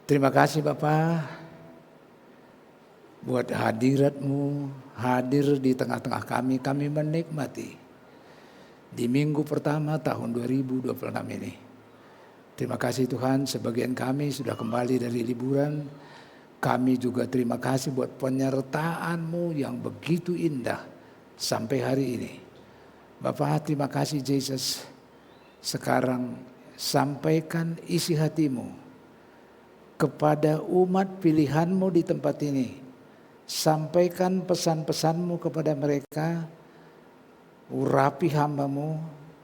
Terima kasih Bapak buat hadirat-Mu, hadir di tengah-tengah kami menikmati di minggu pertama tahun 2026 ini. Terima kasih Tuhan, sebagian kami sudah kembali dari liburan. Kami juga terima kasih buat penyertaan-Mu yang begitu indah sampai hari ini. Bapak, terima kasih Yesus. Sekarang sampaikan isi hati-Mu kepada umat pilihan-Mu di tempat ini. Sampaikan pesan-pesan-Mu kepada mereka. Urapi hamba-Mu,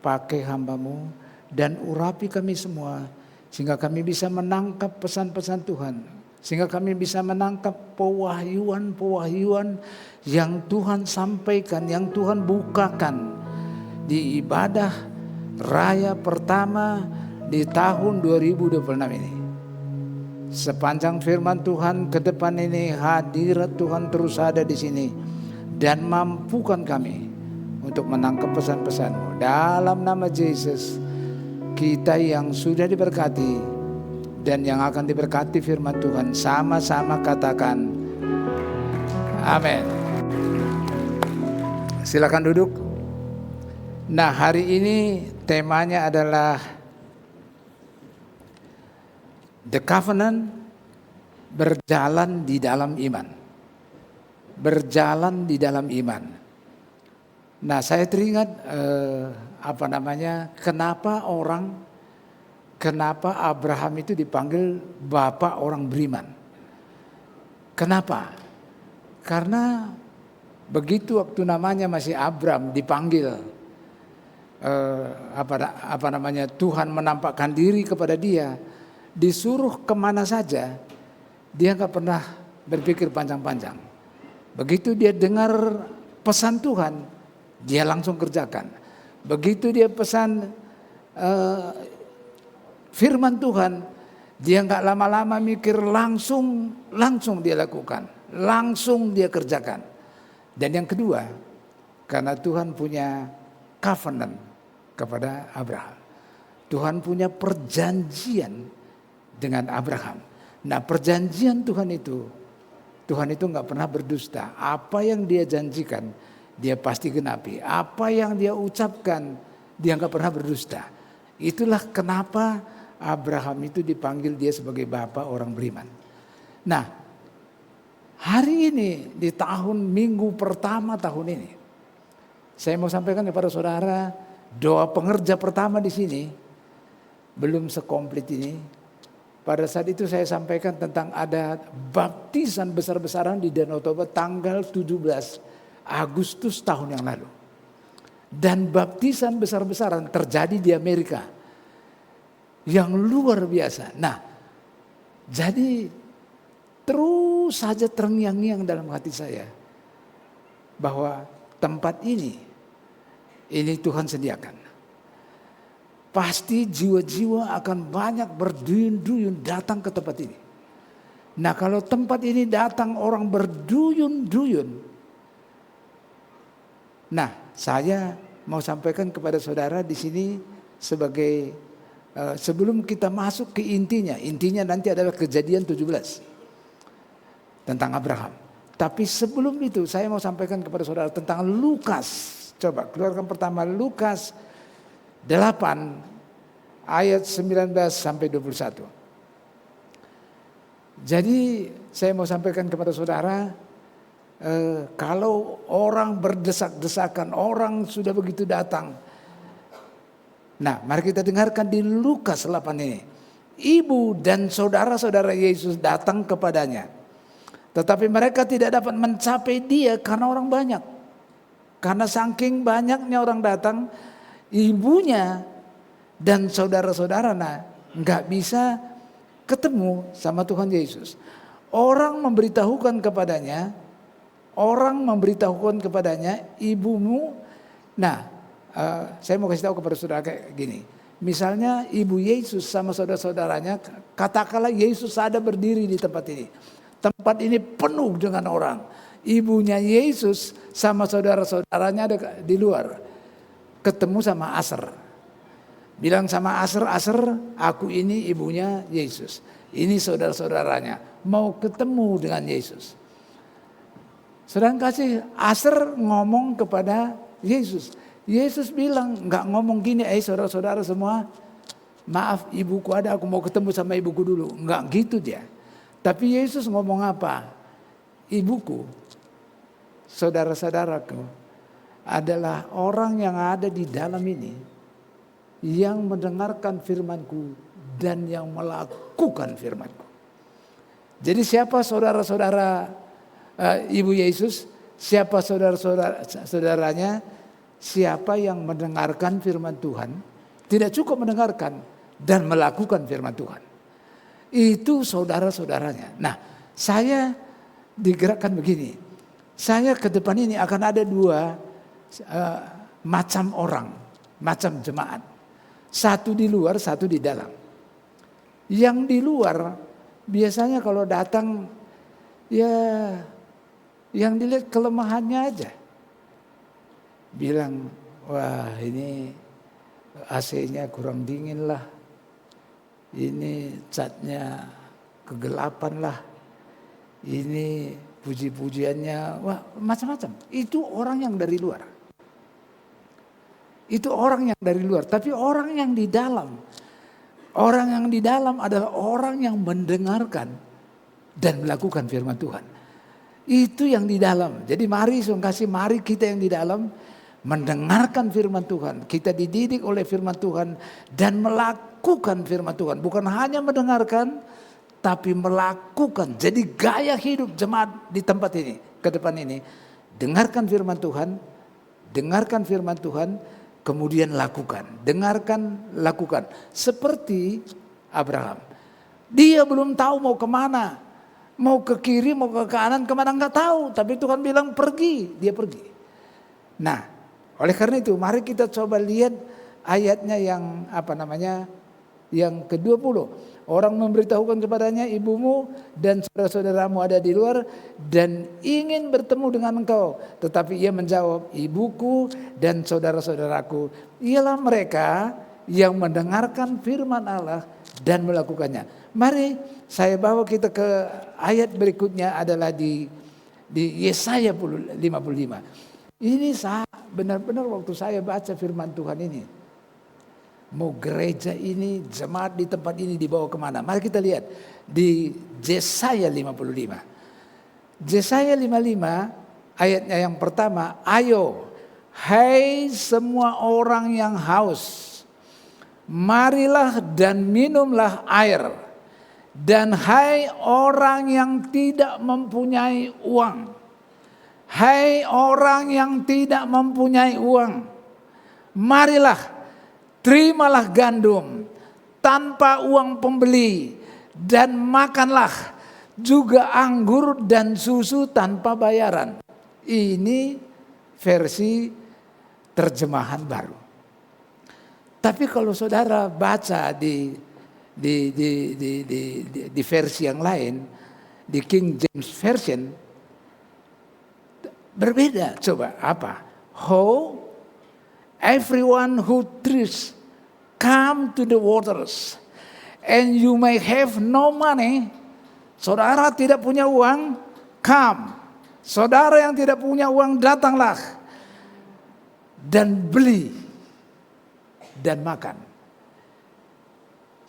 pakai hamba-Mu, dan urapi kami semua. Sehingga kami bisa menangkap pesan-pesan Tuhan. Sehingga kami bisa menangkap pewahyuan-pewahyuan yang Tuhan sampaikan, yang Tuhan bukakan di ibadah raya pertama di tahun 2026 ini. Sepanjang firman Tuhan ke depan ini, hadirat Tuhan terus ada di sini. Dan mampukan kami untuk menangkap pesan-pesan-Mu. Dalam nama Yesus, kita yang sudah diberkati dan yang akan diberkati firman Tuhan, sama-sama katakan amin. Silakan duduk. Nah, hari ini temanya adalah The Covenant, berjalan di dalam iman. Berjalan di dalam iman. Nah, saya teringat kenapa Abraham itu dipanggil bapak orang beriman. Kenapa? Karena begitu waktu namanya masih Abram dipanggil, Tuhan menampakkan diri kepada dia, disuruh kemana saja, dia gak pernah berpikir panjang-panjang. Begitu dia dengar pesan Tuhan, dia langsung kerjakan. Begitu dia pesan firman Tuhan, dia gak lama-lama mikir, langsung dia lakukan, langsung dia kerjakan. Dan yang kedua, karena Tuhan punya covenant kepada Abraham. Tuhan punya perjanjian dengan Abraham. Nah, perjanjian Tuhan itu gak pernah berdusta. Apa yang dia janjikan, dia pasti genapi. Apa yang dia ucapkan, dia gak pernah berdusta. Itulah kenapa Abraham itu dipanggil dia sebagai bapak orang beriman. Nah, hari ini di minggu pertama tahun ini, saya mau sampaikan kepada saudara, doa pengerja pertama di sini belum sekomplit ini. Pada saat itu saya sampaikan tentang ada baptisan besar-besaran di Danau Toba tanggal 17 Agustus tahun yang lalu. Dan baptisan besar-besaran terjadi di Amerika. Yang luar biasa. Nah, jadi terus saja terngiang-ngiang dalam hati saya bahwa tempat ini Tuhan sediakan. Pasti jiwa-jiwa akan banyak berduyun-duyun datang ke tempat ini. Nah, kalau tempat ini datang orang berduyun-duyun. Nah, saya mau sampaikan kepada saudara di sini sebagai sebelum kita masuk ke intinya nanti adalah Kejadian 17 tentang Abraham. Tapi sebelum itu saya mau sampaikan kepada saudara tentang Lukas. Coba keluarkan pertama Lukas 8 ayat 19 sampai 21. Jadi saya mau sampaikan kepada saudara, kalau orang berdesak-desakan, orang sudah begitu datang. Nah, mari kita dengarkan di Lukas 8 ini. Ibu dan saudara-saudara Yesus datang kepadanya. Tetapi mereka tidak dapat mencapai dia karena orang banyak. Karena saking banyaknya orang datang, ibunya dan saudara-saudara gak bisa ketemu sama Tuhan Yesus. Orang memberitahukan kepadanya, ibumu. Nah, saya mau kasih tahu kepada saudara kayak gini. Misalnya ibu Yesus sama saudara-saudaranya, katakanlah Yesus ada berdiri di tempat ini. Tempat ini penuh dengan orang. Ibunya Yesus sama saudara-saudaranya ada di luar. Ketemu sama Asher. Bilang sama Asher, aku ini ibunya Yesus. Ini saudara-saudaranya mau ketemu dengan Yesus. Saudara kasih, Aser ngomong kepada Yesus. Yesus bilang, nggak ngomong gini, saudara-saudara semua, maaf ibuku ada, aku mau ketemu sama ibuku dulu. Nggak gitu dia. Tapi Yesus ngomong apa? Ibuku, saudara-saudaraku adalah orang yang ada di dalam ini, yang mendengarkan firman-Ku dan yang melakukan firman-Ku. Jadi siapa saudara-saudara Ibu Yesus? Siapa saudara-saudaranya? Siapa yang mendengarkan firman Tuhan, tidak cukup mendengarkan dan melakukan firman Tuhan. Itu saudara-saudaranya. Nah, saya digerakkan begini. Saya ke depan ini akan ada dua macam orang, macam jemaat. Satu di luar, satu di dalam. Yang di luar biasanya kalau datang, ya yang dilihat kelemahannya aja. Bilang, wah ini AC-nya kurang dingin lah. Ini catnya kegelapan lah. Ini puji-pujiannya, wah macam-macam. Itu orang yang dari luar. Itu orang yang dari luar. Tapi orang yang di dalam. Orang yang di dalam adalah orang yang mendengarkan dan melakukan firman Tuhan. Itu yang di dalam. Jadi mari kita yang di dalam mendengarkan firman Tuhan. Kita dididik oleh firman Tuhan dan melakukan firman Tuhan. Bukan hanya mendengarkan, tapi melakukan. Jadi gaya hidup jemaat di tempat ini, ke depan ini. Dengarkan firman Tuhan, kemudian lakukan. Dengarkan, lakukan. Seperti Abraham. Dia belum tahu mau kemana. Mau ke kiri, mau ke kanan, kemana nggak tahu. Tapi Tuhan bilang pergi, dia pergi. Nah, oleh karena itu mari kita coba lihat ayatnya yang yang ke-20. Orang memberitahukan kepadanya, ibumu dan saudara-saudaramu ada di luar dan ingin bertemu dengan engkau. Tetapi ia menjawab, ibuku dan saudara-saudaraku ialah mereka yang mendengarkan firman Allah dan melakukannya. Mari saya bawa kita ke ayat berikutnya adalah di Yesaya 55. Ini benar-benar waktu saya baca firman Tuhan ini. Mau gereja ini, jemaat di tempat ini dibawa kemana? Mari kita lihat di Yesaya 55. Yesaya 55 ayatnya yang pertama, ayo hai semua orang yang haus, marilah dan minumlah air. Dan hai orang yang tidak mempunyai uang, hai orang yang tidak mempunyai uang, marilah terimalah gandum tanpa uang pembeli dan makanlah juga anggur dan susu tanpa bayaran. Ini versi terjemahan baru. Tapi kalau saudara baca di versi yang lain, di King James Version berbeda. Coba apa? How everyone who thirsts come to the waters, and you may have no money. Saudara tidak punya uang, come. Saudara yang tidak punya uang, datanglah dan beli dan makan.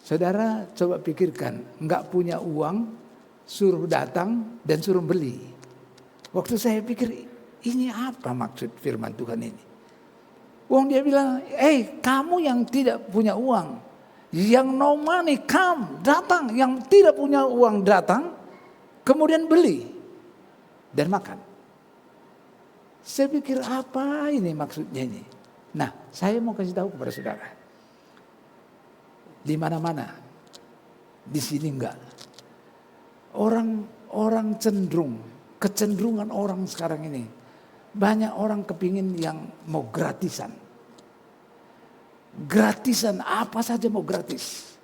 Saudara coba pikirkan, enggak punya uang, suruh datang dan suruh beli. Waktu saya pikir, ini apa maksud firman Tuhan ini? Wong dia bilang, kamu yang tidak punya uang, yang no money, come, datang. Yang tidak punya uang datang, kemudian beli dan makan. Saya pikir apa ini maksudnya ini? Nah, saya mau kasih tahu kepada saudara. Di mana-mana, di sini enggak. Orang kecenderungan orang sekarang ini, banyak orang kepingin yang mau gratisan. Gratisan, apa saja mau gratis.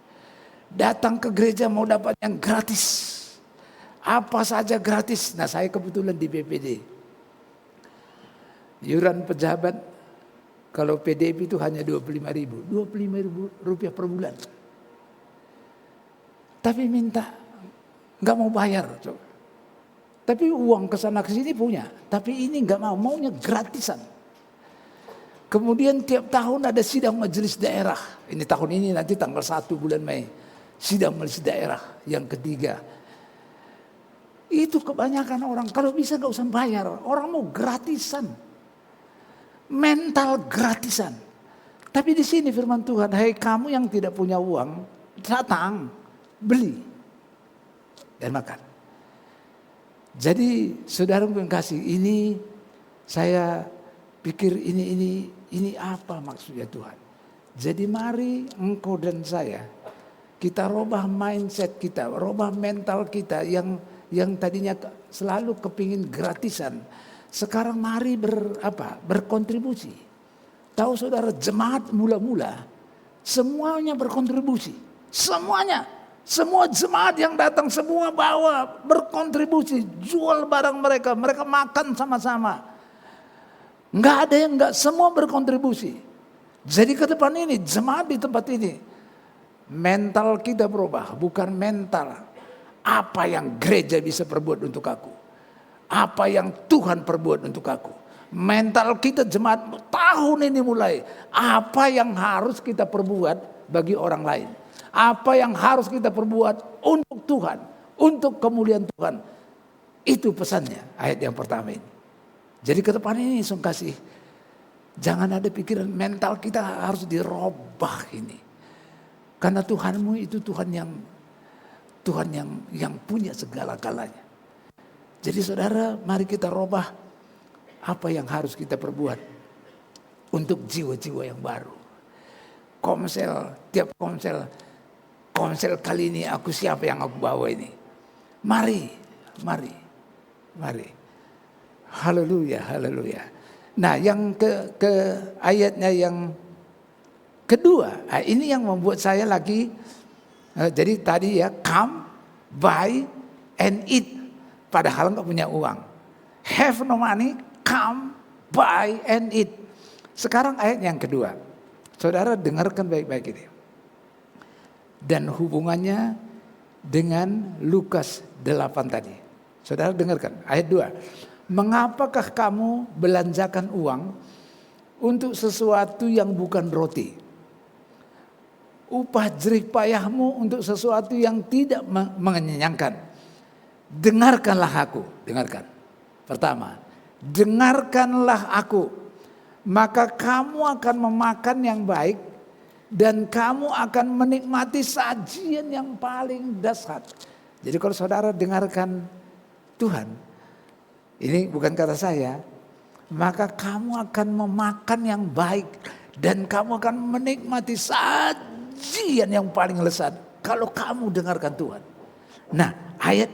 Datang ke gereja mau dapat yang gratis. Apa saja gratis. Nah, saya kebetulan di BPD. Iuran pejabat kalau PDP itu hanya 25.000 rupiah per bulan. Tapi minta nggak mau bayar. Coba. Tapi uang kesana kesini punya, tapi ini nggak mau, maunya gratisan. Kemudian tiap tahun ada sidang majelis daerah. Ini tahun ini nanti tanggal 1 bulan Mei. Sidang majelis daerah yang ketiga. Itu kebanyakan orang, kalau bisa gak usah bayar. Orang mau gratisan. Mental gratisan. Tapi di sini firman Tuhan, hai kamu yang tidak punya uang, datang, beli, dan makan. Jadi saudara yang kasih, ini saya pikir ini apa maksudnya Tuhan. Jadi mari engkau dan saya, kita robah mindset kita, robah mental kita yang tadinya selalu kepingin gratisan. Sekarang mari berkontribusi. Tahu saudara, jemaat mula-mula semuanya berkontribusi. Semuanya. Semua jemaat yang datang semua bawa berkontribusi. Jual barang mereka. Mereka makan sama-sama. Enggak ada yang enggak, semua berkontribusi. Jadi ke depan ini jemaat di tempat ini. Mental kita berubah, bukan mental apa yang gereja bisa perbuat untuk aku. Apa yang Tuhan perbuat untuk aku. Mental kita jemaat tahun ini mulai, apa yang harus kita perbuat bagi orang lain. Apa yang harus kita perbuat untuk Tuhan, untuk kemuliaan Tuhan. Itu pesannya ayat yang pertama ini. Jadi ke depan ini kasih, jangan ada pikiran mental kita harus dirubah ini. Karena Tuhanmu itu Tuhan yang punya segala-galanya. Jadi saudara, mari kita robah apa yang harus kita perbuat untuk jiwa-jiwa yang baru. Tiap komsel kali ini aku siapa yang aku bawa ini. Mari. Haleluya. Nah, yang ke ayatnya yang kedua, ini yang membuat saya lagi, jadi tadi ya, come, buy, and eat. Padahal nggak punya uang. Have no money, come, buy, and eat. Sekarang ayat yang kedua. Saudara dengarkan baik-baik ini. Dan hubungannya dengan Lukas 8 tadi. Saudara dengarkan, ayat 2. Mengapakah kamu belanjakan uang untuk sesuatu yang bukan roti? Upah jerih payahmu untuk sesuatu yang tidak mengenyangkan. Dengarkanlah aku. Dengarkan. Pertama, dengarkanlah aku. Maka kamu akan memakan yang baik. Dan kamu akan menikmati sajian yang paling dahsyat. Jadi kalau saudara dengarkan Tuhan. Ini bukan kata saya. Maka kamu akan memakan yang baik. Dan kamu akan menikmati sajian yang paling lezat kalau kamu dengarkan Tuhan. Nah, ayat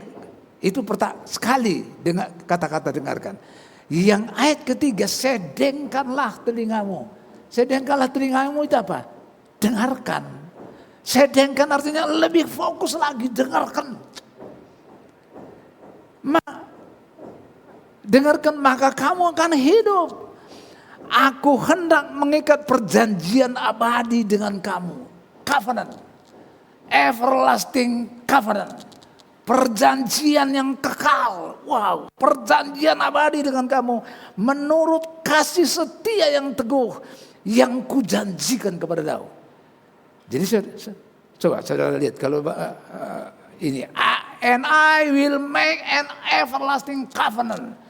itu sekali dengan kata-kata dengarkan. Yang ayat ketiga, sedengkanlah telingamu. Sedengkanlah telingamu itu apa? Dengarkan. Sedengkan artinya lebih fokus lagi, dengarkan. Dengarkan maka kamu akan hidup. Aku hendak mengikat perjanjian abadi dengan kamu. Covenant. Everlasting covenant. Perjanjian yang kekal. Wow. Perjanjian abadi dengan kamu. Menurut kasih setia yang teguh. Yang kujanjikan kepada Daud. Jadi coba saudara lihat. Kalau ini. And I will make an everlasting covenant.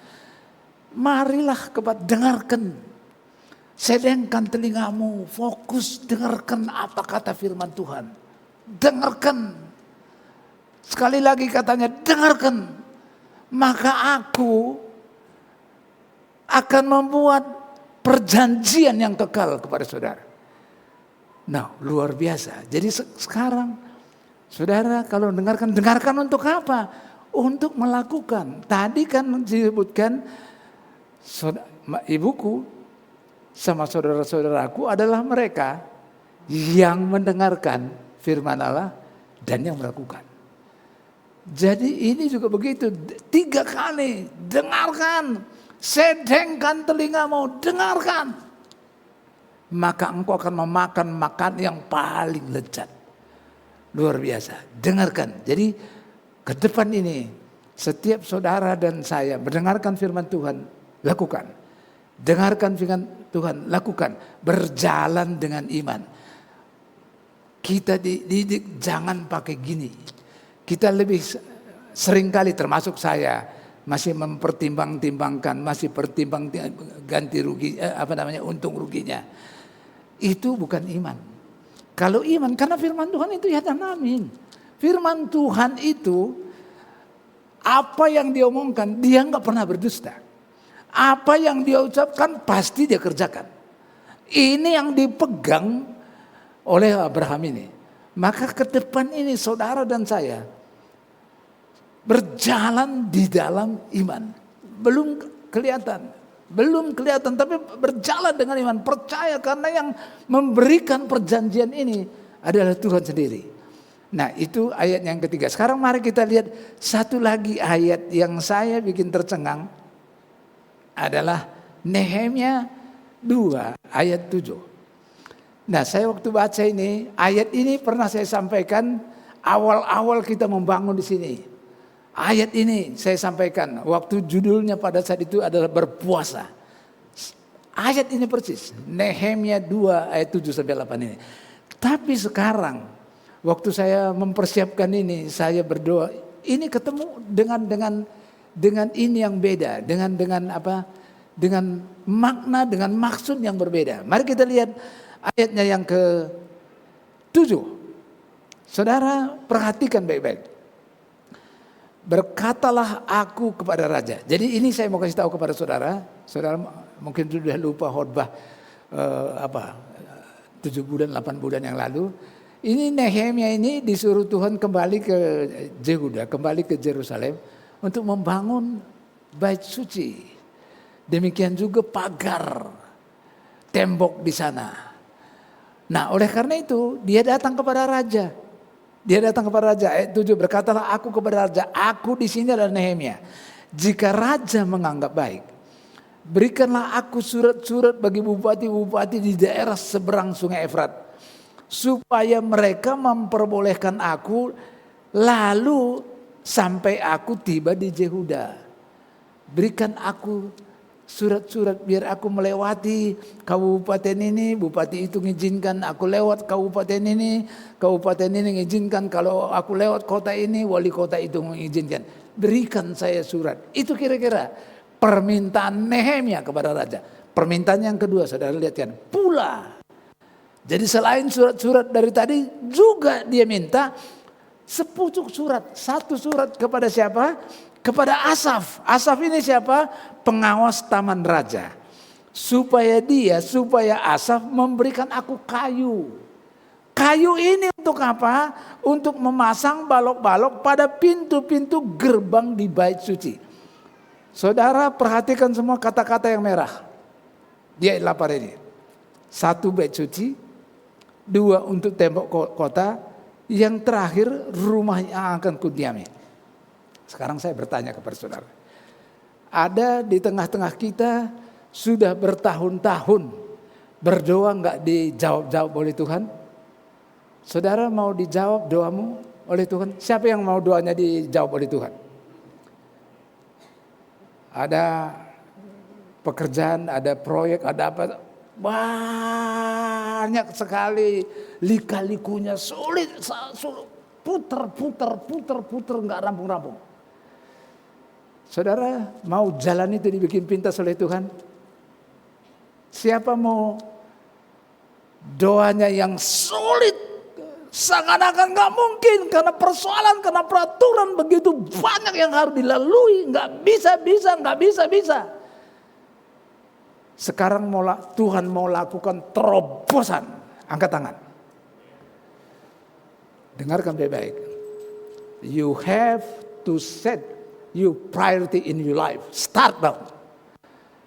Marilah dengarkan. Sedangkan telingamu, fokus dengarkan apa kata firman Tuhan. Dengarkan. Sekali lagi katanya, dengarkan. Maka aku akan membuat perjanjian yang kekal kepada saudara. Nah, luar biasa. Jadi sekarang, saudara kalau dengarkan untuk apa? Untuk melakukan. Tadi kan disebutkan, ibuku sama saudara-saudaraku adalah mereka yang mendengarkan firman Allah dan yang melakukan. Jadi ini juga begitu. 3 kali dengarkan, sedengkan telingamu, dengarkan. Maka engkau akan memakan yang paling lezat. Luar biasa. Dengarkan. Jadi ke depan ini setiap saudara dan saya mendengarkan firman Tuhan, lakukan. Dengarkan firman Tuhan, lakukan. Berjalan dengan iman. Kita dididik jangan pakai gini. Kita lebih seringkali, termasuk saya, masih mempertimbang-timbangkan, masih pertimbang ganti rugi, untung ruginya. Itu bukan iman. Kalau iman, karena firman Tuhan itu ya dan amin. Firman Tuhan itu apa yang dia omongkan, dia nggak pernah berdusta. Apa yang dia ucapkan pasti dia kerjakan. Ini yang dipegang oleh Abraham ini. Maka ke depan ini saudara dan saya berjalan di dalam iman. Belum kelihatan tapi berjalan dengan iman, percaya karena yang memberikan perjanjian ini adalah Tuhan sendiri. Nah, itu ayat yang ketiga. Sekarang mari kita lihat satu lagi ayat yang saya bikin tercengang adalah Nehemia 2 ayat 7. Nah, saya waktu baca ini, ayat ini pernah saya sampaikan awal-awal kita membangun di sini. Ayat ini saya sampaikan waktu judulnya pada saat itu adalah berpuasa. Ayat ini persis, Nehemia 2 ayat 7 sampai 8 ini. Tapi sekarang waktu saya mempersiapkan ini, saya berdoa, ini ketemu dengan ini yang beda, dengan makna, dengan maksud yang berbeda. Mari kita lihat ayatnya yang ke-7. Saudara perhatikan baik-baik. Berkatalah aku kepada raja. Jadi ini saya mau kasih tahu kepada saudara. Saudara mungkin sudah lupa khotbah 7 bulan 8 bulan yang lalu. Ini Nehemia ini disuruh Tuhan kembali ke Yehuda, kembali ke Yerusalem untuk membangun bait suci. Demikian juga pagar tembok di sana. Nah, oleh karena itu dia datang kepada raja. Ayat 7, berkatalah aku kepada raja, aku di sini adalah Nehemia. Jika raja menganggap baik, berikanlah aku surat-surat bagi bupati-bupati di daerah seberang Sungai Efrat, supaya mereka memperbolehkan aku lalu sampai aku tiba di Yehuda. Berikan aku surat-surat biar aku melewati kabupaten ini, bupati itu mengizinkan aku lewat kabupaten ini mengizinkan kalau aku lewat kota ini, wali kota itu mengizinkan. Berikan saya surat. Itu kira-kira permintaan Nehemia kepada raja. Permintaan yang kedua, saudara lihat kan, pula. Jadi selain surat-surat dari tadi juga dia minta sepucuk surat. Satu surat kepada siapa? Kepada Asaf. Asaf ini siapa? Pengawas taman raja. Supaya Asaf memberikan aku kayu. Kayu ini untuk apa? Untuk memasang balok-balok pada pintu-pintu gerbang di bait suci. Saudara perhatikan semua kata-kata yang merah. Di ayat 8 ini. 1 bait suci. 2 untuk tembok kota. Yang terakhir rumah yang akan kudiami. Sekarang saya bertanya kepada saudara. Ada di tengah-tengah kita sudah bertahun-tahun berdoa enggak dijawab-jawab oleh Tuhan? Saudara mau dijawab doamu oleh Tuhan? Siapa yang mau doanya dijawab oleh Tuhan? Ada pekerjaan, ada proyek, ada apa? Banyak sekali lika-likunya, sulit, puter enggak rampung-rampung. Saudara mau jalan itu dibikin pintas oleh Tuhan? Siapa mau doanya yang sulit, seakan-akan gak mungkin karena persoalan, karena peraturan begitu banyak yang harus dilalui, gak bisa. Sekarang Tuhan mau lakukan terobosan, angkat tangan. Dengarkan baik-baik. You have to set your priority in your life. Start now.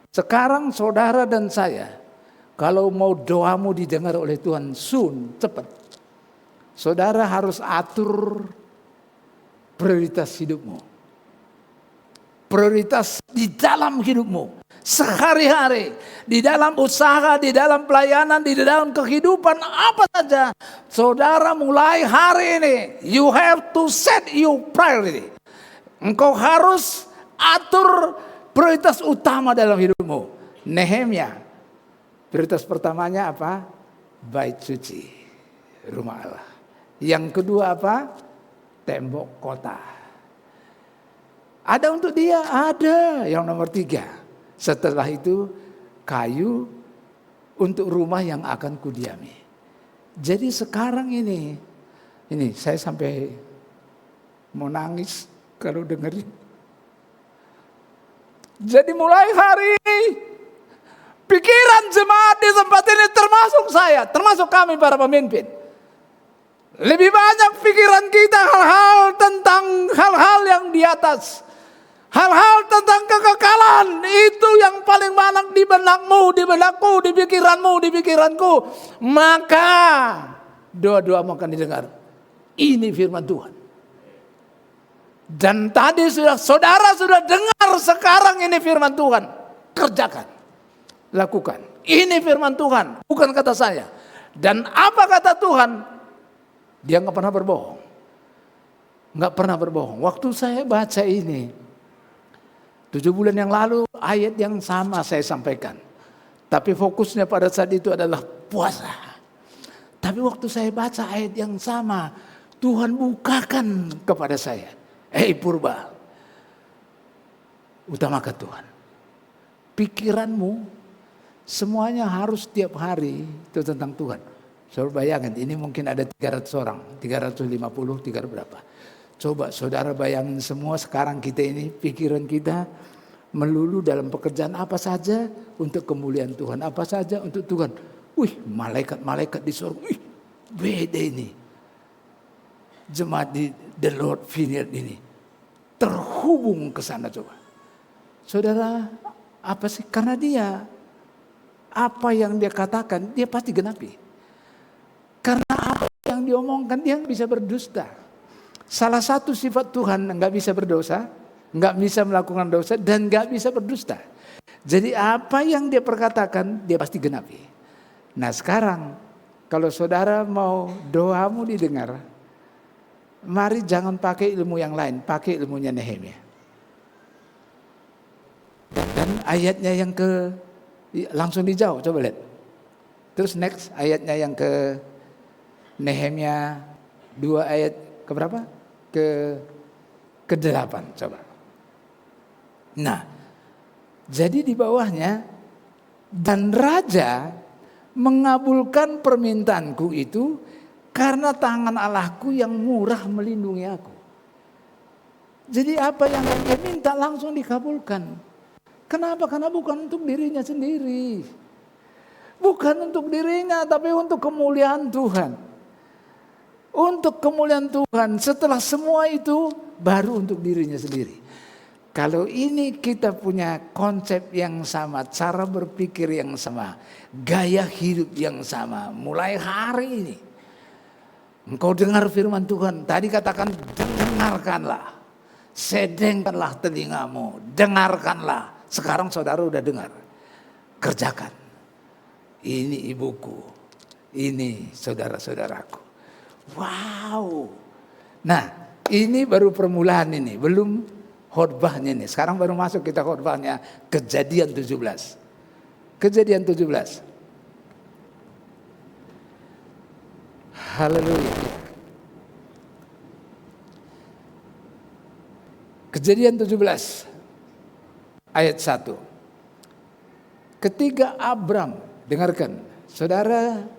Sekarang saudara dan saya, kalau mau doamu didengar oleh Tuhan soon, cepat. Saudara harus atur prioritas hidupmu. Prioritas di dalam hidupmu. Sehari-hari, di dalam usaha, di dalam pelayanan, di dalam kehidupan apa saja. Saudara mulai hari ini, you have to set your priority. Engkau harus atur prioritas utama dalam hidupmu. Nehemia, prioritas pertamanya apa? Bait suci, rumah Allah. Yang kedua apa? Tembok kota. Ada untuk dia, ada. Yang nomor 3. Setelah itu kayu untuk rumah yang akan kudiami. Jadi sekarang ini saya sampai mau nangis kalau dengerin. Jadi mulai hari ini pikiran jemaat di tempat ini termasuk saya, termasuk kami para pemimpin. Lebih banyak pikiran kita hal-hal yang di atas. Hal-hal tentang kekekalan itu yang paling banyak di benakmu, di benakku, di pikiranku. Maka doa-doamu akan didengar. Ini firman Tuhan. Dan tadi saudara sudah dengar, sekarang ini firman Tuhan. Kerjakan, lakukan. Ini firman Tuhan, bukan kata saya. Dan apa kata Tuhan? Dia nggak pernah berbohong. Nggak pernah berbohong. Waktu saya baca ini, 7 bulan yang lalu ayat yang sama saya sampaikan. Tapi fokusnya pada saat itu adalah puasa. Tapi waktu saya baca ayat yang sama, Tuhan bukakan kepada saya. Purba, utamakan Tuhan. Pikiranmu semuanya harus tiap hari itu tentang Tuhan. Saudara bayangkan, ini mungkin ada 300 orang, 350, 300 berapa. Coba saudara bayangin semua sekarang kita ini, pikiran kita melulu dalam pekerjaan apa saja untuk kemuliaan Tuhan. Apa saja untuk Tuhan. Malaikat-malaikat di surga. Beda ini. Jemaat di The Lord Vineyard ini. Terhubung ke sana coba. Saudara, apa sih? Karena dia, apa yang dia katakan, dia pasti genapi. Karena apa yang diomongkan, dia bisa berdusta. Salah satu sifat Tuhan nggak bisa berdosa, nggak bisa melakukan dosa, dan nggak bisa berdusta. Jadi apa yang dia perkatakan, dia pasti genapi. Nah sekarang, kalau saudara mau doamu didengar, mari jangan pakai ilmu yang lain, pakai ilmunya Nehemia. Dan ayatnya yang langsung dijawab, coba lihat. Terus next ayatnya yang ke Nehemia 2 ayat ke berapa? Ke-8 coba. Nah, jadi di bawahnya, dan raja mengabulkan permintaanku itu karena tangan Allahku yang murah melindungi aku. Jadi apa yang dia minta langsung dikabulkan. Kenapa? Karena bukan untuk dirinya sendiri. Bukan untuk dirinya, tapi untuk kemuliaan Tuhan. Untuk kemuliaan Tuhan. Setelah semua itu, baru untuk dirinya sendiri. Kalau ini kita punya konsep yang sama, cara berpikir yang sama, gaya hidup yang sama, mulai hari ini. Engkau dengar firman Tuhan, tadi katakan dengarkanlah. Sedengkanlah telingamu, dengarkanlah. Sekarang saudara udah dengar, kerjakan. Ini ibuku, ini saudara-saudaraku. Wow. Nah ini baru permulaan ini, belum khotbahnya ini. Sekarang baru masuk kita khotbahnya Kejadian 17. Kejadian 17. Haleluya. Kejadian 17 ayat 1. Ketika Abram, dengarkan, saudara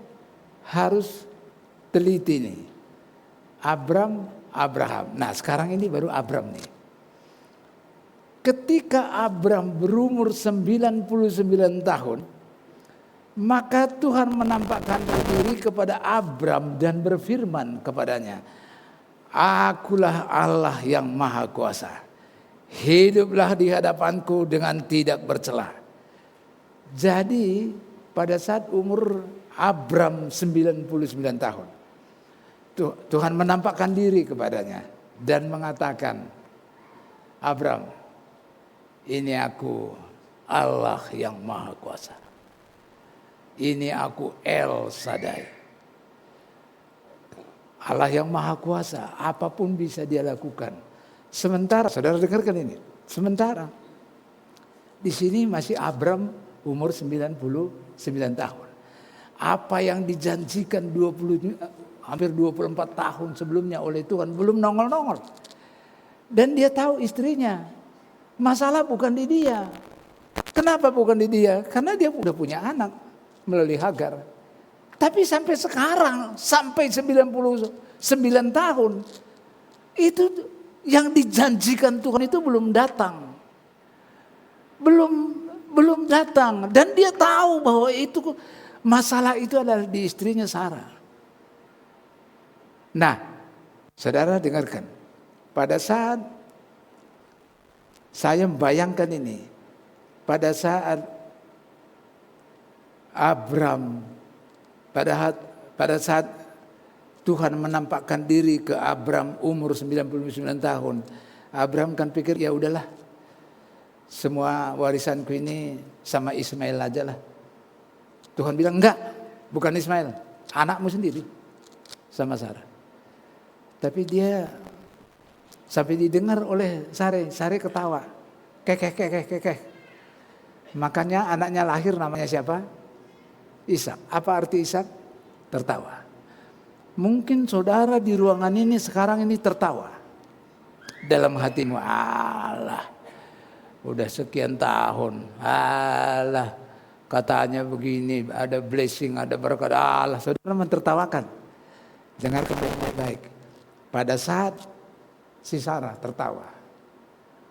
harus teliti nih. Abraham. Nah sekarang ini baru Abram nih. Ketika Abram berumur 99 tahun, maka Tuhan menampakkan diri kepada Abram dan berfirman kepadanya, Akulah Allah yang Maha Kuasa. Hiduplah di hadapanku dengan tidak bercela. Jadi pada saat umur Abram 99 tahun, Tuhan menampakkan diri kepadanya dan mengatakan, Abram, ini aku Allah yang Maha Kuasa. Ini aku El Shaddai. Allah yang Maha Kuasa, apapun bisa dia lakukan. Sementara, saudara dengarkan ini. Sementara di sini masih Abram umur 99 tahun. Apa yang dijanjikan hampir 24 tahun sebelumnya oleh Tuhan belum nongol-nongol. Dan dia tahu istrinya. Masalah bukan di dia. Kenapa bukan di dia? Karena dia udah punya anak melalui Hagar. Tapi sampai sekarang, sampai 99 tahun, itu yang dijanjikan Tuhan itu belum datang. Belum datang. Dan dia tahu bahwa itu masalah itu adalah di istrinya Sarah. Nah, saudara dengarkan. Pada saat saya membayangkan ini, pada saat Abram, pada saat Tuhan menampakkan diri ke Abram umur 99 tahun, Abram kan pikir ya udahlah, semua warisanku ini sama Ismail aja lah. Tuhan bilang enggak, bukan Ismail, anakmu sendiri sama Sarah. Tapi dia sampai didengar oleh Sare ketawa, kekeh. Makanya anaknya lahir namanya siapa? Ishak. Apa arti Ishak? Tertawa. Mungkin saudara di ruangan ini sekarang ini tertawa. Dalam hatimu, alah, udah sekian tahun, alah, katanya begini, ada blessing, ada berkat, alah, saudara mentertawakan. Dengarkan baik-baik. Pada saat si Sarah tertawa,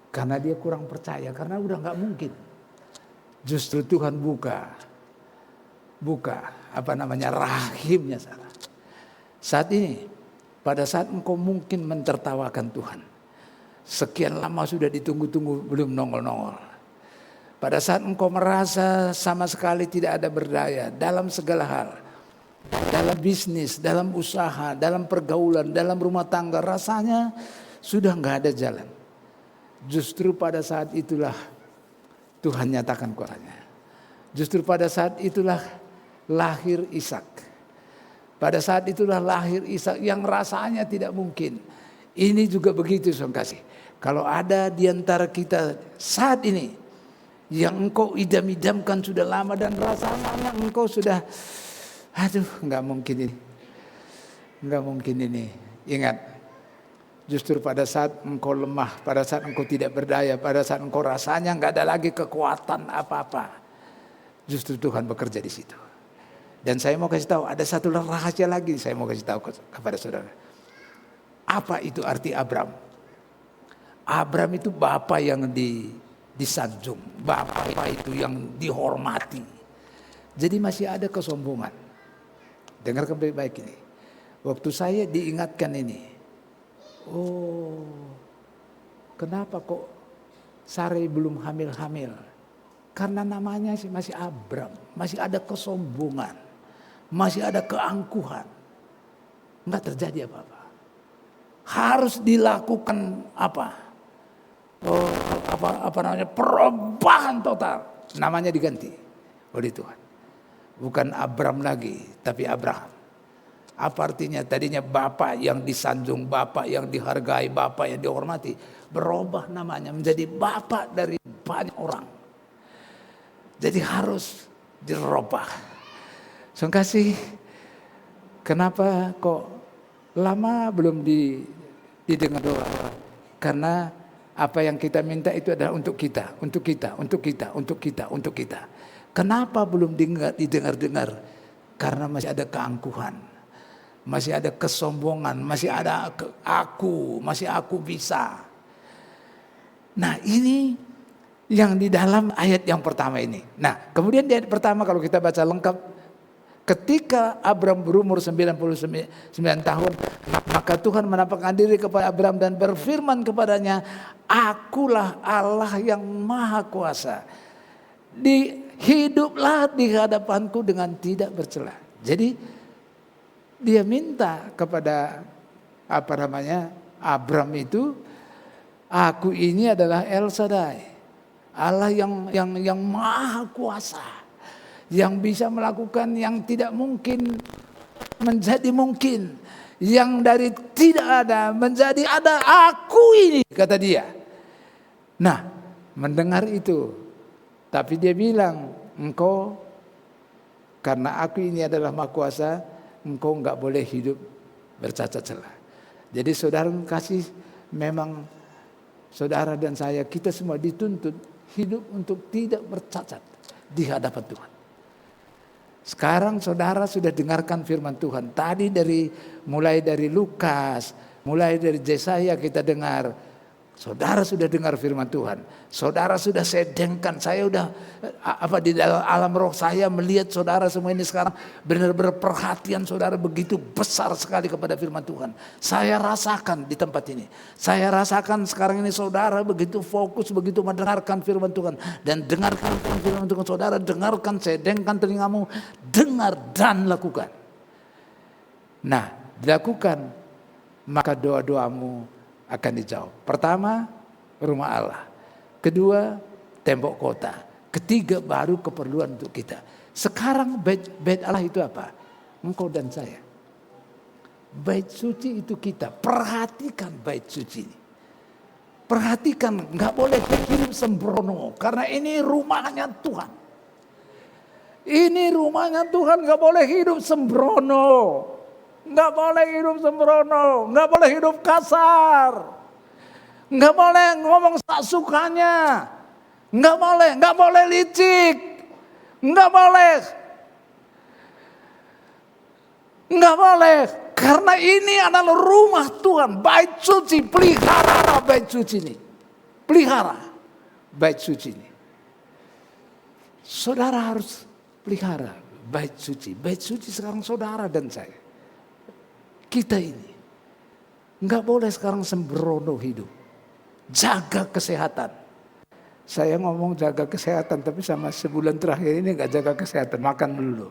karena dia kurang percaya, karena udah gak mungkin. Justru Tuhan buka rahimnya Sarah. Saat ini, pada saat engkau mungkin mentertawakan Tuhan, sekian lama sudah ditunggu-tunggu belum nongol-nongol. Pada saat engkau merasa sama sekali tidak ada berdaya dalam segala hal, dalam bisnis, dalam usaha, dalam pergaulan, dalam rumah tangga, rasanya sudah gak ada jalan. Justru pada saat itulah Tuhan nyatakan kuasanya. Justru pada saat itulah lahir Ishak. Pada saat itulah lahir Ishak yang rasanya tidak mungkin. Ini juga begitu, saudara kasih. Kalau ada di antara kita saat ini yang engkau idam-idamkan sudah lama dan rasanya engkau sudah, aduh, nggak mungkin ini. Ingat, justru pada saat engkau lemah, pada saat engkau tidak berdaya, pada saat engkau rasanya nggak ada lagi kekuatan apa-apa, justru Tuhan bekerja di situ. Dan saya mau kasih tahu, ada satu rahasia lagi saya mau kasih tahu kepada saudara. Apa itu arti Abram? Abram itu bapak yang disanjung, bapak itu yang dihormati. Jadi masih ada kesombongan. Dengarkan baik-baik ini. Waktu saya diingatkan ini, oh, kenapa kok Sare belum hamil-hamil? Karena namanya masih Abram, masih ada kesombongan, masih ada keangkuhan. Enggak terjadi apa-apa. Harus dilakukan apa? Oh, apa namanya? Perubahan total. Namanya diganti oleh Tuhan. Bukan Abram lagi, tapi Abraham. Apa artinya? Tadinya bapak yang disanjung, bapak yang dihargai, bapak yang dihormati. Berubah namanya menjadi bapak dari banyak orang. Jadi harus dirubah. Saudara kasih, kenapa kok lama belum didengar doa? Karena apa yang kita minta itu adalah untuk kita. Kenapa belum didengar-dengar? Karena masih ada keangkuhan, masih ada kesombongan, masih ada masih aku bisa. Nah, ini yang di dalam ayat yang pertama ini. Nah, kemudian di ayat pertama kalau kita baca lengkap, ketika Abram berumur 99 tahun, maka Tuhan menampakkan diri kepada Abram dan berfirman kepadanya, akulah Allah yang maha kuasa. Hiduplah di hadapanku dengan tidak bercela. Jadi dia minta kepada Abram itu, aku ini adalah El Shaddai, Allah yang maha kuasa, yang bisa melakukan yang tidak mungkin menjadi mungkin, Yang dari tidak ada menjadi ada, aku ini, kata dia. Nah, mendengar itu, tapi dia bilang, engkau karena aku ini adalah Maha Kuasa, engkau enggak boleh hidup bercacat celah. Jadi saudara kasih, memang saudara dan saya, kita semua dituntut hidup untuk tidak bercacat di hadapan Tuhan. Sekarang saudara sudah dengarkan firman Tuhan. Tadi mulai dari Lukas, mulai dari Yesaya kita dengar. Saudara sudah dengar firman Tuhan. Saudara sudah sedengkan. Saya udah di dalam alam roh saya melihat saudara semua ini sekarang benar-benar perhatian saudara begitu besar sekali kepada firman Tuhan. Saya rasakan di tempat ini. Saya rasakan sekarang ini saudara begitu fokus, begitu mendengarkan firman Tuhan. Dan dengarkan firman Tuhan saudara, dengarkan, sedengkan telingamu, dengar dan lakukan. Nah, dilakukan, maka doa-doamu akan dijawab. Pertama, rumah Allah. Kedua, tembok kota. Ketiga, baru keperluan untuk kita. Sekarang bait Allah itu apa? Engkau dan saya. Bait suci itu kita. Perhatikan bait suci ini. Perhatikan, nggak boleh hidup sembrono. Karena ini rumahnya Tuhan. Ini rumahnya Tuhan, nggak boleh hidup sembrono. Nggak boleh hidup sembrono, nggak boleh hidup kasar, nggak boleh ngomong sak sukanya, nggak boleh licik, nggak boleh, karena ini adalah rumah Tuhan, bait suci, pelihara bait suci ini, pelihara bait suci ini. Saudara harus pelihara bait suci sekarang saudara dan saya. Kita ini nggak boleh sekarang sembrono hidup. Jaga kesehatan. Saya ngomong jaga kesehatan, tapi sama sebulan terakhir ini nggak jaga kesehatan, makan dulu.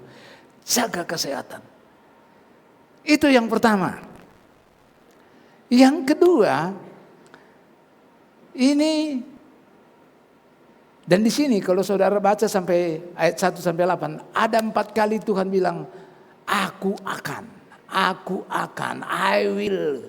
Jaga kesehatan. Itu yang pertama. Yang kedua, ini dan di sini kalau saudara baca sampai ayat 1 sampai 8, ada 4 kali Tuhan bilang, aku akan, I will.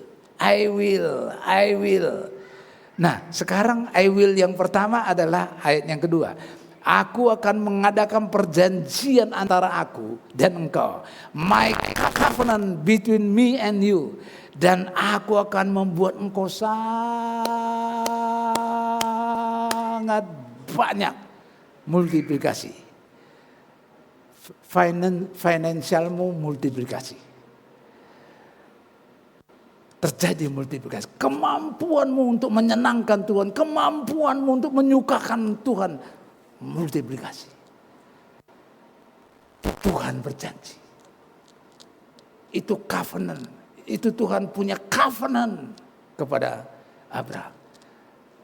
Nah, sekarang I will yang pertama adalah ayat yang kedua. Aku akan mengadakan perjanjian antara aku dan engkau. My covenant between me and you. Dan aku akan membuat engkau sangat banyak multiplikasi. Finansialmu multiplikasi. Terjadi multiplikasi. Kemampuanmu untuk menyenangkan Tuhan, kemampuanmu untuk menyukakan Tuhan, multiplikasi. Tuhan berjanji. Itu covenant. Itu Tuhan punya covenant kepada Abraham.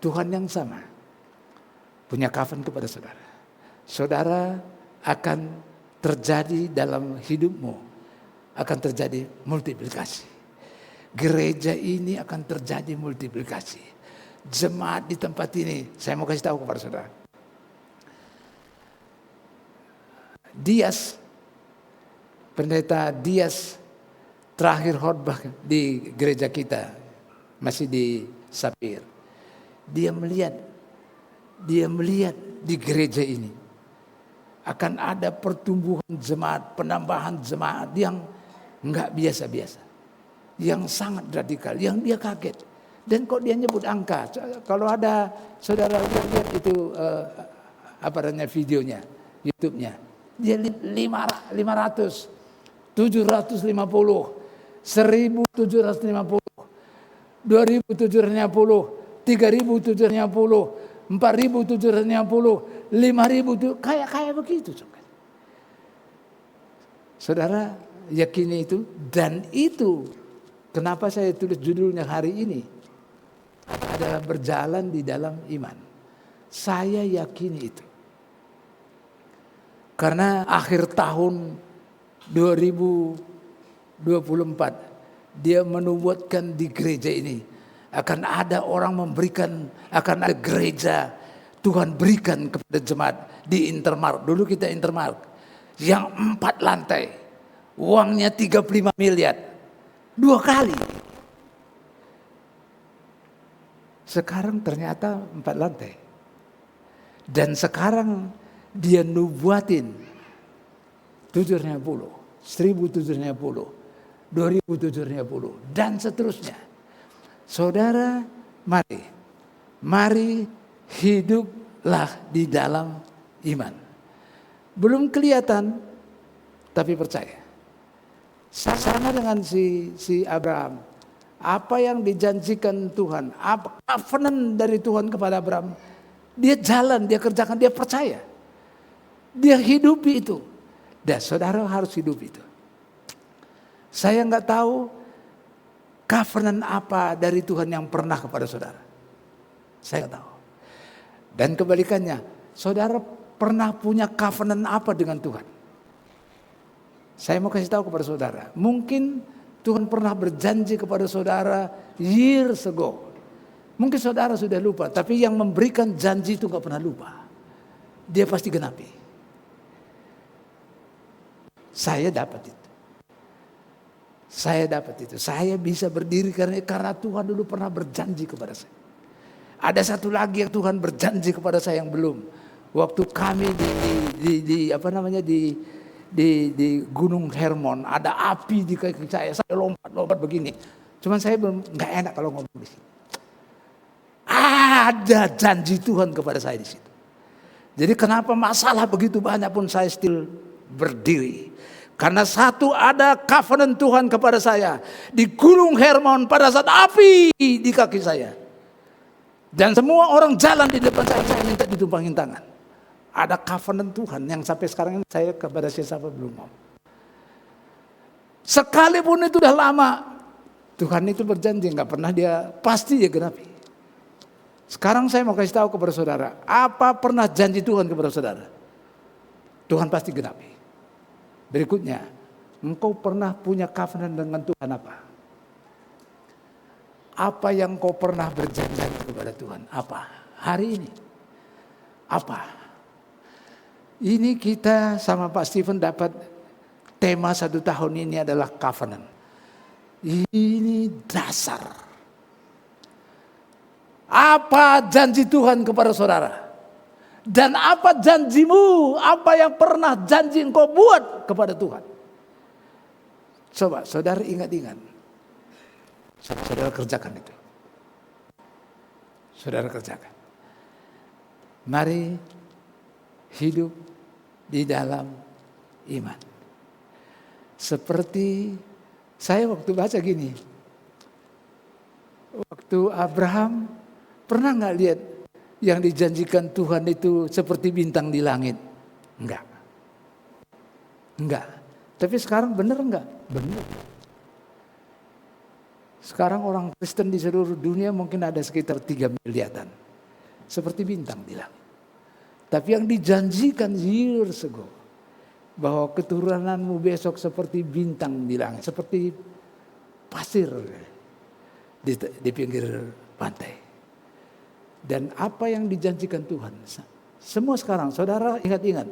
Tuhan yang sama punya covenant kepada saudara. Saudara akan terjadi dalam hidupmu, akan terjadi multiplikasi. Gereja ini akan terjadi multiplikasi. Jemaat di tempat ini, saya mau kasih tahu kepada saudara. Pendeta Dias terakhir khotbah di gereja kita, masih di Sapir. Dia melihat di gereja ini akan ada pertumbuhan jemaat, penambahan jemaat yang enggak biasa-biasa. Yang sangat radikal, yang dia kaget. Dan kok dia nyebut angka. Kalau ada saudara lihat itu videonya, YouTube-nya. Dia 500, 750, 1750, 2750, 2750, 3750, 4750, 5000, kayak begitu. Saudara yakini itu, dan itu kenapa saya tulis judulnya hari ini adalah berjalan di dalam iman. Saya yakini itu. Karena akhir tahun 2024 dia menubuatkan di gereja ini akan ada orang memberikan, akan ada gereja Tuhan berikan kepada jemaat di Intermark. Dulu kita Intermark yang 4 lantai, uangnya 35 miliar. 2 kali. Sekarang ternyata 4 lantai. Dan sekarang dia nubuatin 750, 1750, 2750 dan seterusnya. Saudara, mari hiduplah di dalam iman. Belum kelihatan tapi percaya. Sama dengan si Abraham. Apa yang dijanjikan Tuhan, apa covenant dari Tuhan kepada Abraham, dia jalan, dia kerjakan, dia percaya. Dia hidupi itu. Dan saudara harus hidup itu. Saya nggak tahu covenant apa dari Tuhan yang pernah kepada saudara. Saya nggak tahu. Dan kebalikannya, saudara pernah punya covenant apa dengan Tuhan? Saya mau kasih tahu kepada saudara. Mungkin Tuhan pernah berjanji kepada saudara years ago. Mungkin saudara sudah lupa, tapi yang memberikan janji itu gak pernah lupa. Dia pasti genapi. Saya dapat itu. Saya bisa berdiri karena Tuhan dulu pernah berjanji kepada saya. Ada satu lagi yang Tuhan berjanji kepada saya yang belum. Waktu kami di Gunung Hermon, ada api di kaki saya lompat begini. Cuman saya belum, nggak enak kalau ngomong di sini. Ada janji Tuhan kepada saya di situ. Jadi kenapa masalah begitu banyak pun saya still berdiri. Karena satu, ada covenant Tuhan kepada saya di Gunung Hermon pada saat api di kaki saya. Dan semua orang jalan di depan saya minta ditumpangin tangan. Ada covenant Tuhan yang sampai sekarang ini saya kepada siapa belum mau. Sekalipun itu udah lama, Tuhan itu berjanji, nggak pernah pasti dia genapi. Sekarang saya mau kasih tahu kepada saudara, apa pernah janji Tuhan kepada saudara? Tuhan pasti genapi. Berikutnya, engkau pernah punya covenant dengan Tuhan apa? Apa yang kau pernah berjanji kepada Tuhan? Apa? Hari ini? Apa? Ini kita sama Pak Stephen dapat tema 1 tahun ini adalah covenant. Ini dasar. Apa janji Tuhan kepada saudara? Dan apa janjimu? Apa yang pernah janji engkau buat kepada Tuhan? Coba saudara ingat-ingat. Saudara kerjakan itu. Saudara kerjakan. Mari hidup di dalam iman. Seperti saya waktu baca gini. Waktu Abraham pernah nggak lihat yang dijanjikan Tuhan itu seperti bintang di langit? Enggak. Tapi sekarang benar enggak? Benar. Sekarang orang Kristen di seluruh dunia mungkin ada sekitar 3 miliaran. Seperti bintang di langit. Tapi yang dijanjikan years ago, bahwa keturunanmu besok seperti bintang di langit, seperti pasir di pinggir pantai. Dan apa yang dijanjikan Tuhan, semua sekarang, saudara ingat-ingat,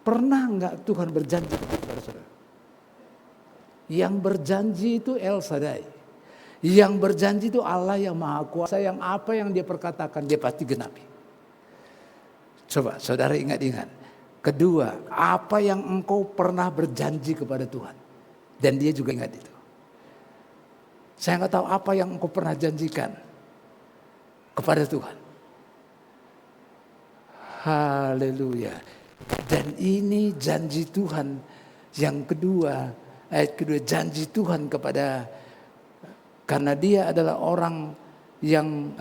pernah enggak Tuhan berjanji kepada saudara? Yang berjanji itu El Shaddai. Yang berjanji itu Allah yang Maha Kuasa, yang apa yang dia perkatakan dia pasti genapi. Coba saudara ingat-ingat. Kedua, apa yang engkau pernah berjanji kepada Tuhan. Dan dia juga ingat itu. Saya nggak tahu apa yang engkau pernah janjikan kepada Tuhan. Haleluya. Dan ini janji Tuhan yang kedua. Ayat kedua, janji Tuhan kepada, karena dia adalah orang yang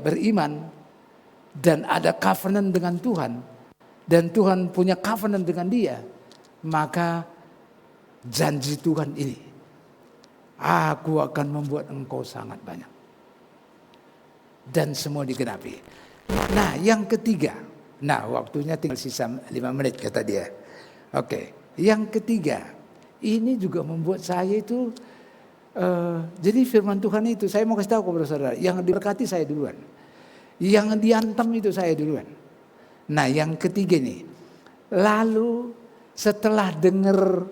beriman. Dan ada covenant dengan Tuhan. Dan Tuhan punya covenant dengan dia. Maka janji Tuhan ini. Aku akan membuat engkau sangat banyak. Dan semua digenapi. Nah yang ketiga. Nah waktunya tinggal sisa 5 menit kata dia. Oke. Yang ketiga. Ini juga membuat saya itu. Jadi firman Tuhan itu. Saya mau kasih tahu kepada saudara. Yang diberkati saya duluan. Yang diantem itu saya duluan. Nah yang ketiga nih. Lalu setelah dengar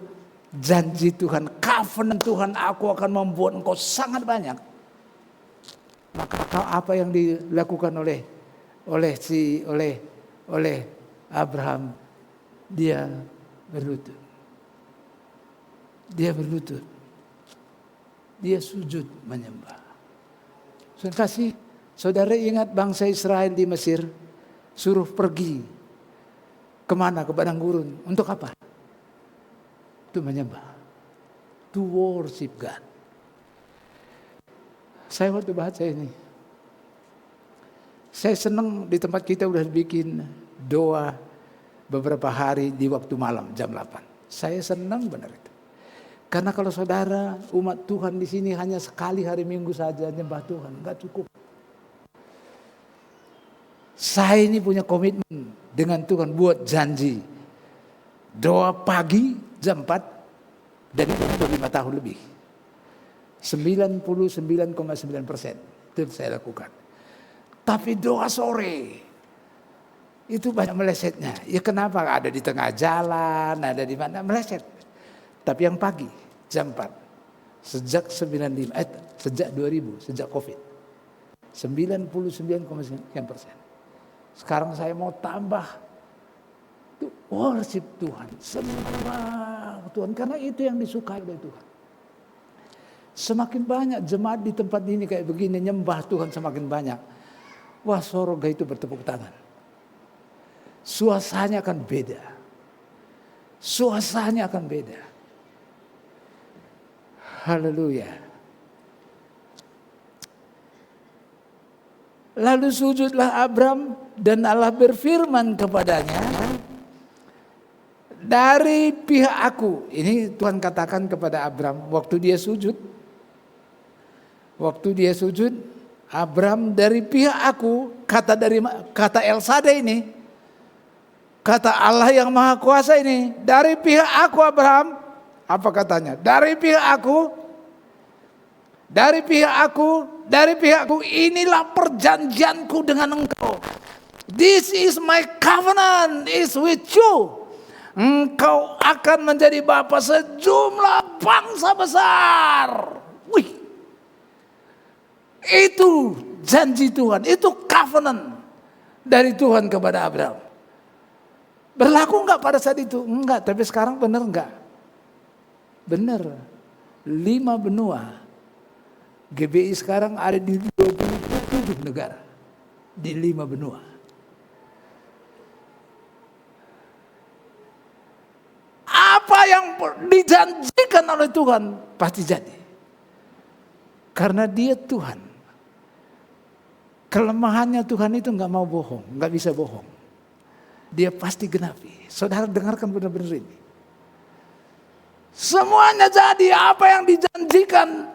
janji Tuhan, covenant Tuhan, aku akan membuat engkau sangat banyak. Maka apa yang dilakukan oleh Abraham? Dia berlutut. Dia sujud menyembah. Saudara ingat bangsa Israel di Mesir suruh pergi kemana? Ke padang gurun. Untuk apa? Itu menyembah. To worship God. Saya waktu baca ini, saya senang di tempat kita udah bikin doa beberapa hari di waktu malam jam 8. Saya senang benar itu. Karena kalau saudara umat Tuhan di sini hanya sekali hari Minggu saja nyembah Tuhan, enggak cukup. Saya ini punya komitmen dengan Tuhan buat janji. Doa pagi jam 4 dan itu sudah 5 tahun lebih. 99,9% itu saya lakukan. Tapi doa sore itu banyak melesetnya. Ya kenapa? Ada di tengah jalan, ada di mana meleset. Tapi yang pagi jam 4 sejak 2000 sejak Covid 99,9%. Sekarang saya mau tambah itu worship Tuhan, sembah Tuhan, karena itu yang disukai oleh Tuhan. Semakin banyak jemaat di tempat ini kayak begini nyembah Tuhan semakin banyak. Wah, sorga itu bertepuk tangan. Suasananya akan beda. Suasananya akan beda. Haleluya. Lalu sujudlah Abram dan Allah berfirman kepadanya, dari pihak aku. Ini Tuhan katakan kepada Abram waktu dia sujud. Waktu dia sujud, Abram, dari pihak aku, kata El Shaddai ini, kata Allah yang Maha Kuasa ini, dari pihak aku Abraham, apa katanya? Dari pihakku, inilah perjanjianku dengan engkau. This is my covenant is with you. Engkau akan menjadi bapa sejumlah bangsa besar. Wih. Itu janji Tuhan, itu covenant dari Tuhan kepada Abraham. Berlaku enggak pada saat itu? Enggak, tapi sekarang benar enggak? Benar. 5 benua. GBI sekarang ada di 27 negara. Di 5 benua. Apa yang dijanjikan oleh Tuhan pasti jadi. Karena dia Tuhan. Kelemahannya Tuhan itu enggak mau bohong, enggak bisa bohong. Dia pasti genapi. Saudara dengarkan benar-benar ini. Semuanya jadi apa yang dijanjikan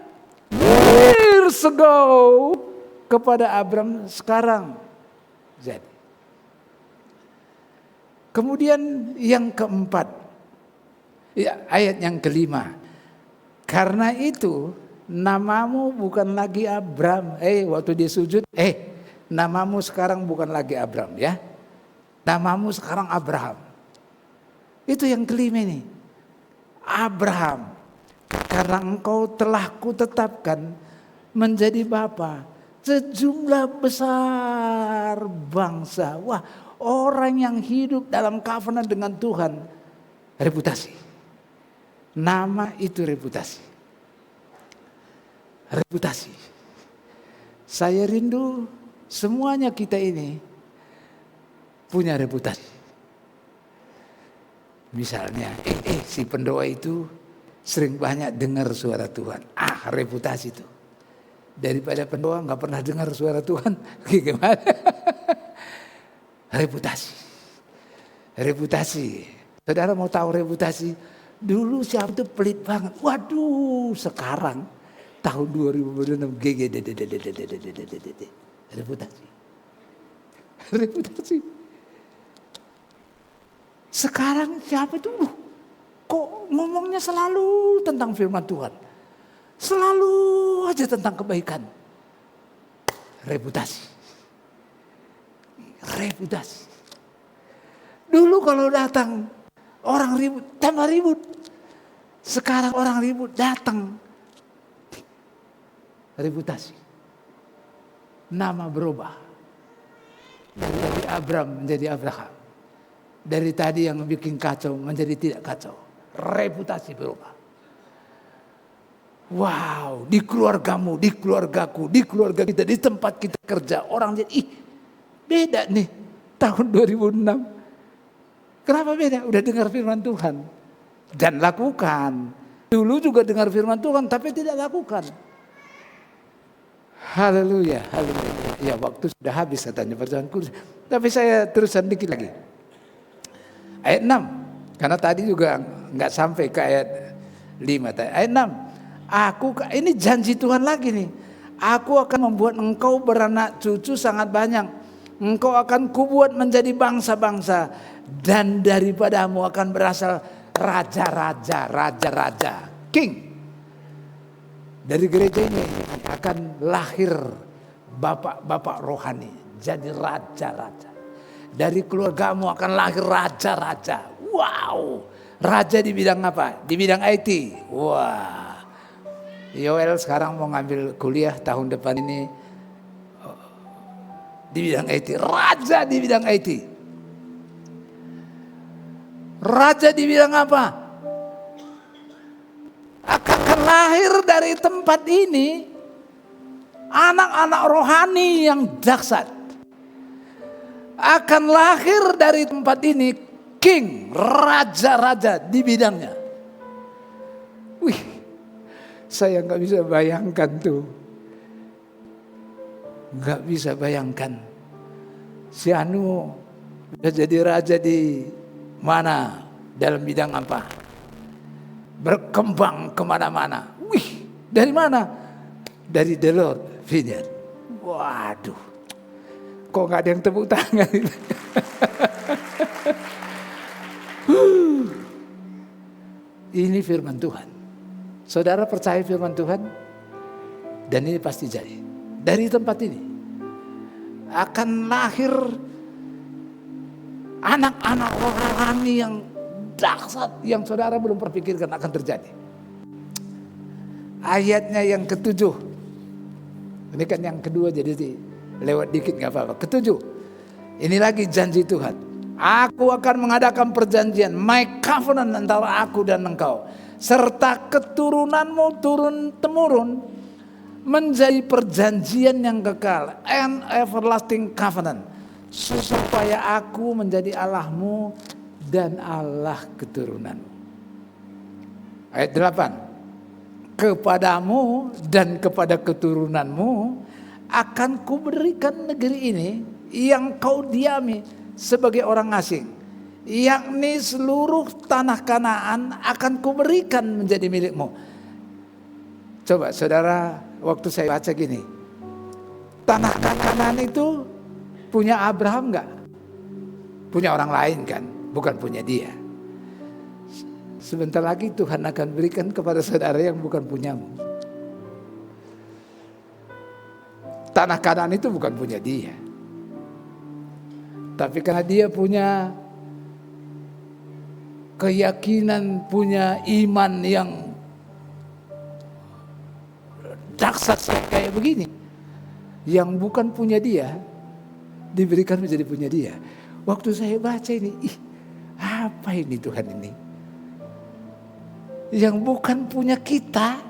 years ago kepada Abram sekarang jadi. Kemudian yang keempat, ya, ayat yang kelima. Karena itu namamu bukan lagi Abram. Waktu dia sujud, namamu sekarang bukan lagi Abram ya. Namamu sekarang Abraham. Itu yang kelima ini. Abraham. Karena engkau telah kutetapkan menjadi bapa sejumlah besar bangsa. Wah, orang yang hidup dalam covenant dengan Tuhan, reputasi. Nama itu reputasi. Reputasi. Saya rindu semuanya kita ini punya reputasi. Misalnya, si pendoa itu sering banyak dengar suara Tuhan. Reputasi itu. Daripada pendoa nggak pernah dengar suara Tuhan, gimana? Reputasi. Reputasi. Saudara mau tahu reputasi? Dulu siapa itu pelit banget. Waduh, sekarang tahun 2026 reputasi. Reputasi. Sekarang siapa itu? Kok ngomongnya selalu tentang firman Tuhan. Selalu aja tentang kebaikan. Reputasi. Reputasi. Dulu kalau datang orang ribut, tambah ribut. Sekarang orang ribut datang. Reputasi. Nama berubah. Dari Abram menjadi Abraham. Dari tadi yang bikin kacau menjadi tidak kacau. Reputasi berubah. Wow, di keluargamu, di keluargaku, di keluarga kita, di tempat kita kerja. Orang jadi, beda nih tahun 2006. Kenapa beda? Udah dengar firman Tuhan. Dan lakukan. Dulu juga dengar firman Tuhan tapi tidak lakukan. Haleluya, haleluya. Ya waktu sudah habis katanya perjamuan kudus. Tapi saya teruskan dikit lagi. Ayat 6. Karena tadi juga nggak sampai ke ayat 5. Ayat 6. Ini janji Tuhan lagi nih. Aku akan membuat engkau beranak cucu sangat banyak. Engkau akan kubuat menjadi bangsa-bangsa. Dan daripadamu akan berasal raja-raja. King. Dari gereja ini akan lahir bapak-bapak rohani. Jadi raja-raja. Dari keluargamu akan lahir raja-raja. Wow. Raja di bidang apa? Di bidang IT. Wah. Yoel sekarang mau ngambil kuliah tahun depan ini. Di bidang IT. Raja di bidang IT. Raja di bidang apa? Akan lahir dari tempat ini anak-anak rohani yang dahsyat. Akan lahir dari tempat ini king, raja-raja di bidangnya. Wih, saya nggak bisa bayangkan tuh. Nggak bisa bayangkan. Si Anu udah jadi raja di mana? Dalam bidang apa? Berkembang kemana-mana. Wih, dari mana? Dari The Lord Vineyard. Waduh, kok gak ada yang tepuk tangan? Ini firman Tuhan. Saudara percaya firman Tuhan? Dan ini pasti jadi. Dari tempat ini akan lahir anak-anak rohani yang dahsyat yang saudara belum berpikirkan akan terjadi. Ayatnya yang ke-7. Ini kan yang kedua jadi lewat dikit gak apa-apa. Ke-7. Ini lagi janji Tuhan. Aku akan mengadakan perjanjian, my covenant antara aku dan engkau. Serta keturunanmu turun-temurun menjadi perjanjian yang kekal. An everlasting covenant. Supaya aku menjadi Allahmu dan Allah keturunanmu. Ayat 8. Kepadamu dan kepada keturunanmu akan kuberikan negeri ini yang kau diami sebagai orang asing. Yakni seluruh tanah Kanaan akan kuberikan menjadi milikmu. Coba saudara, waktu saya baca gini. Tanah Kanaan itu punya Abraham enggak? Punya orang lain kan? Bukan punya dia. Sebentar lagi Tuhan akan berikan kepada saudara yang bukan punyamu. Tanah Kanaan itu bukan punya dia. Tapi karena dia punya keyakinan, punya iman yang dahsyat kayak begini. Yang bukan punya dia, diberikan menjadi punya dia. Waktu saya baca ini, apa ini Tuhan ini? Yang bukan punya kita,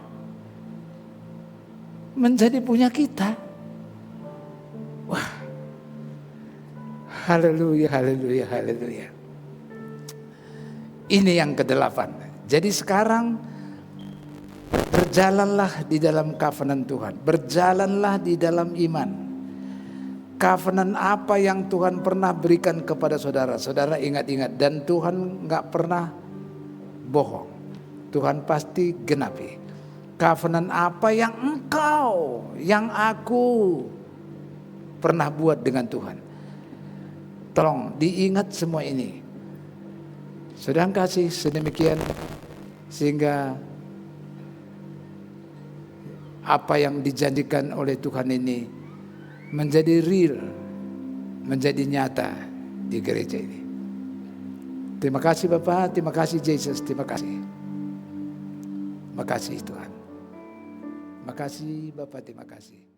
menjadi punya kita. Wah, haleluya, haleluya, haleluya. Ini yang ke-8. Jadi sekarang berjalanlah di dalam covenant Tuhan. Berjalanlah di dalam iman. Covenant apa yang Tuhan pernah berikan kepada saudara. Saudara ingat-ingat. Dan Tuhan gak pernah bohong. Tuhan pasti genapi. Covenant apa yang engkau, yang aku pernah buat dengan Tuhan. Tolong diingat semua ini. Saudara kasih sedemikian sehingga apa yang dijanjikan oleh Tuhan ini menjadi real, menjadi nyata di gereja ini. Terima kasih Bapak, terima kasih Yesus, terima kasih. Makasih Tuhan. Makasih Bapak, terima kasih.